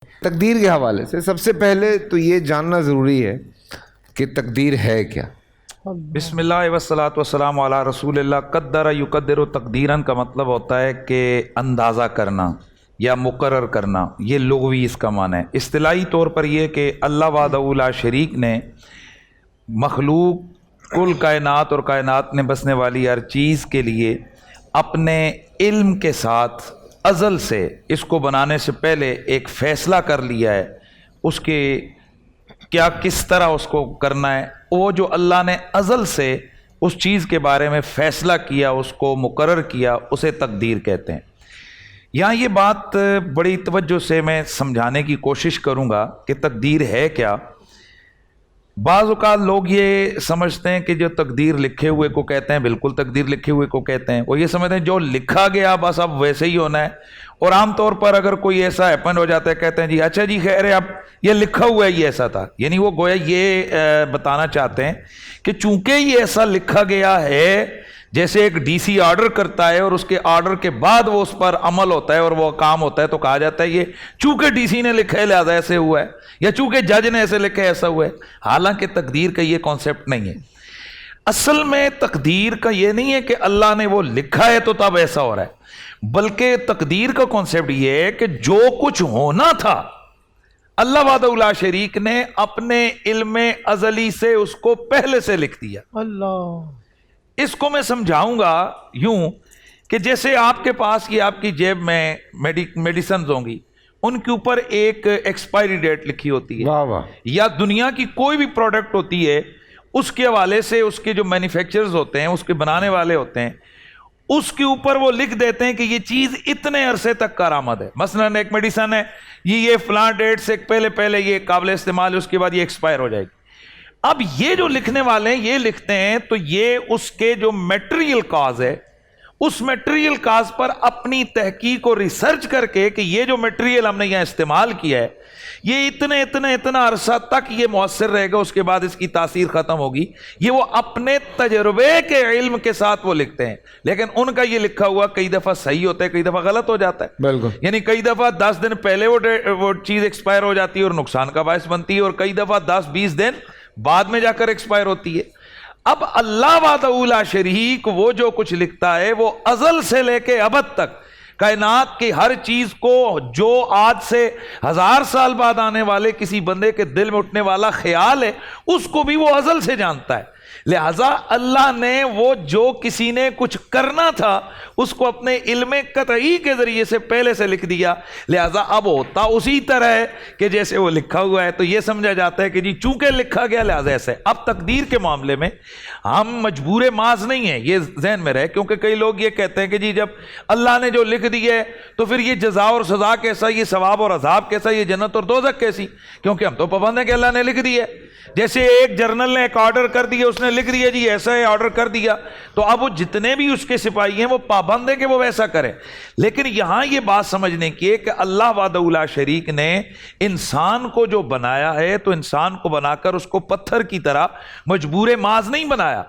تقدیر کے حوالے سے سب سے پہلے تو یہ جاننا ضروری ہے کہ تقدیر ہے کیا۔ بسم اللہ والصلاۃ والسلام علی رسول اللہ۔ قدر یقدر تقدیراً کا مطلب ہوتا ہے کہ اندازہ کرنا یا مقرر کرنا، یہ لغوی اس کا معنی ہے۔ اصطلاحی طور پر یہ کہ اللہ وحدہ لا شریک نے مخلوق کل کائنات اور کائنات میں بسنے والی ہر چیز کے لیے اپنے علم کے ساتھ ازل سے اس کو بنانے سے پہلے ایک فیصلہ کر لیا ہے، اس کے کیا کس طرح اس کو کرنا ہے۔ وہ جو اللہ نے ازل سے اس چیز کے بارے میں فیصلہ کیا، اس کو مقرر کیا، اسے تقدیر کہتے ہیں۔ یہاں یہ بات بڑی توجہ سے میں سمجھانے کی کوشش کروں گا کہ تقدیر ہے کیا۔ بعض اوقات لوگ یہ سمجھتے ہیں کہ جو تقدیر لکھے ہوئے کو کہتے ہیں، بالکل تقدیر لکھے ہوئے کو کہتے ہیں۔ وہ یہ سمجھتے ہیں جو لکھا گیا بس اب ویسے ہی ہونا ہے، اور عام طور پر اگر کوئی ایسا ہیپن ہو جاتا ہے کہتے ہیں جی اچھا جی خیر ہے، اب یہ لکھا ہوا ہے یہ ایسا تھا۔ یعنی وہ گویا یہ بتانا چاہتے ہیں کہ چونکہ یہ ایسا لکھا گیا ہے، جیسے ایک ڈی سی آرڈر کرتا ہے اور اس کے آرڈر کے بعد وہ اس پر عمل ہوتا ہے اور وہ کام ہوتا ہے، تو کہا جاتا ہے یہ چونکہ ڈی سی نے لکھا ہے لہذا ایسے ہوا ہے، یا چونکہ جج نے ایسے لکھا ہے ایسا ہوا ہے۔ حالانکہ تقدیر کا یہ کانسیپٹ نہیں ہے۔ اصل میں تقدیر کا یہ نہیں ہے کہ اللہ نے وہ لکھا ہے تو تب ایسا ہو رہا ہے، بلکہ تقدیر کا کانسیپٹ یہ ہے کہ جو کچھ ہونا تھا اللہ وحدہ لا شریک نے اپنے علم ازلی سے اس کو پہلے سے لکھ دیا۔ اللہ، اس کو میں سمجھاؤں گا یوں کہ جیسے آپ کے پاس یہ آپ کی جیب میں میڈیسنز ہوں گی، ان کے اوپر ایک ایکسپائری ڈیٹ لکھی ہوتی ہے، واہ واہ، یا دنیا کی کوئی بھی پروڈکٹ ہوتی ہے اس کے حوالے سے اس کے جو مینوفیکچررز ہوتے ہیں، اس کے بنانے والے ہوتے ہیں، اس کے اوپر وہ لکھ دیتے ہیں کہ یہ چیز اتنے عرصے تک کارآمد ہے۔ مثلا ایک میڈیسن ہے، یہ فلاں ڈیٹ سے پہلے یہ قابل استعمال ہے، اس کے بعد یہ ایکسپائر ہو جائے گی۔ اب یہ جو لکھنے والے ہیں یہ لکھتے ہیں تو یہ اس کے جو میٹریل کاز ہے، اس میٹریل کاز پر اپنی تحقیق اور ریسرچ کر کے کہ یہ جو میٹریل ہم نے یہاں استعمال کیا ہے یہ اتنا عرصہ تک یہ مؤثر رہے گا، اس کے بعد اس کی تاثیر ختم ہوگی، یہ وہ اپنے تجربے کے علم کے ساتھ وہ لکھتے ہیں۔ لیکن ان کا یہ لکھا ہوا کئی دفعہ صحیح ہوتا ہے، کئی دفعہ غلط ہو جاتا ہے۔ بالکل، یعنی کئی دفعہ 10 دن پہلے وہ چیز ایکسپائر ہو جاتی ہے اور نقصان کا باعث بنتی ہے، اور کئی دفعہ 10-20 دن بعد میں جا کر ایکسپائر ہوتی ہے۔ اب اللہ وحدہ لا شریک وہ جو کچھ لکھتا ہے وہ ازل سے لے کے ابد تک کائنات کی ہر چیز کو، جو آج سے 1000 سال بعد آنے والے کسی بندے کے دل میں اٹھنے والا خیال ہے اس کو بھی وہ ازل سے جانتا ہے۔ لہذا اللہ نے وہ جو کسی نے کچھ کرنا تھا اس کو اپنے علم قطعی کے ذریعے سے پہلے سے لکھ دیا، لہذا اب ہوتا اسی طرح ہے کہ جیسے وہ لکھا ہوا ہے، تو یہ سمجھا جاتا ہے کہ جی چونکہ لکھا گیا لہذا ایسے۔ اب تقدیر کے معاملے میں ہم مجبور محض نہیں ہیں، یہ ذہن میں رہے، کیونکہ کئی لوگ یہ کہتے ہیں کہ جی جب اللہ نے جو لکھ دی ہے تو پھر یہ جزا اور سزا کیسا، یہ ثواب اور عذاب کیسا، یہ جنت اور دوزخ کیسی، کیونکہ ہم تو پابند ہیں کہ اللہ نے لکھ دی ہے۔ جیسے ایک جرنل نے ایک آرڈر کر دیا، اس نے لکھ دیا جی ایسا ہے، آرڈر کر دیا، تو اب وہ جتنے بھی اس کے سپاہی ہیں وہ پابند ہیں کہ وہ ویسا کریں۔ لیکن یہاں یہ بات سمجھنے کی ہے کہ اللہ وحدہ لا شریک نے انسان کو جو بنایا ہے تو انسان کو بنا کر اس کو پتھر کی طرح مجبور محض نہیں بنایا،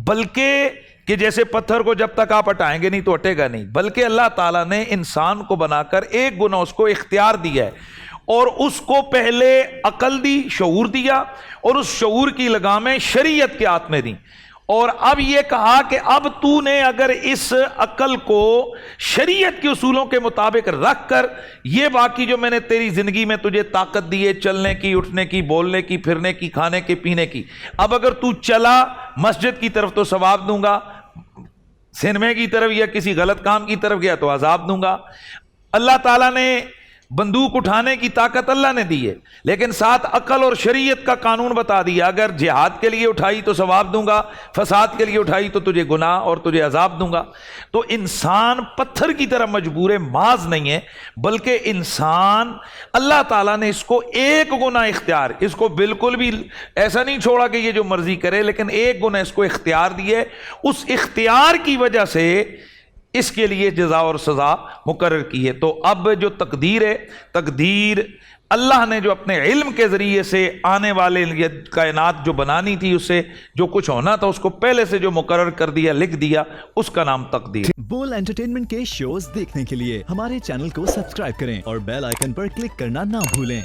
بلکہ کہ جیسے پتھر کو جب تک آپ ہٹائیں گے نہیں تو ہٹے گا نہیں، بلکہ اللہ تعالیٰ نے انسان کو بنا کر ایک گنا اس کو اختیار دیا ہے، اور اس کو پہلے عقل دی، شعور دیا، اور اس شعور کی لگامیں شریعت کے ہاتھ میں دی، اور اب یہ کہا کہ اب تو نے اگر اس عقل کو شریعت کے اصولوں کے مطابق رکھ کر یہ باقی جو میں نے تیری زندگی میں تجھے طاقت دی ہے، چلنے کی، اٹھنے کی، بولنے کی، پھرنے کی، کھانے کے، پینے کی، اب اگر تو چلا مسجد کی طرف تو ثواب دوں گا، سنیما کی طرف یا کسی غلط کام کی طرف گیا تو عذاب دوں گا۔ اللہ تعالیٰ نے بندوق اٹھانے کی طاقت اللہ نے دی ہے، لیکن ساتھ عقل اور شریعت کا قانون بتا دیا، اگر جہاد کے لیے اٹھائی تو ثواب دوں گا، فساد کے لیے اٹھائی تو تجھے گناہ اور تجھے عذاب دوں گا۔ تو انسان پتھر کی طرح مجبور محض نہیں ہے، بلکہ انسان اللہ تعالیٰ نے اس کو ایک گنا اختیار، اس کو بالکل بھی ایسا نہیں چھوڑا کہ یہ جو مرضی کرے، لیکن ایک گنا اس کو اختیار دیے۔ اس اختیار کی وجہ سے اس کے لیے جزا اور سزا مقرر کی ہے۔ تو اب جو تقدیر ہے، تقدیر اللہ نے جو اپنے علم کے ذریعے سے آنے والے کائنات جو بنانی تھی، اسے جو کچھ ہونا تھا اس کو پہلے سے جو مقرر کر دیا، لکھ دیا، اس کا نام تقدیر۔ بول انٹرٹینمنٹ کے شوز دیکھنے کے لیے ہمارے چینل کو سبسکرائب کریں اور بیل آئیکن پر کلک کرنا نہ بھولیں۔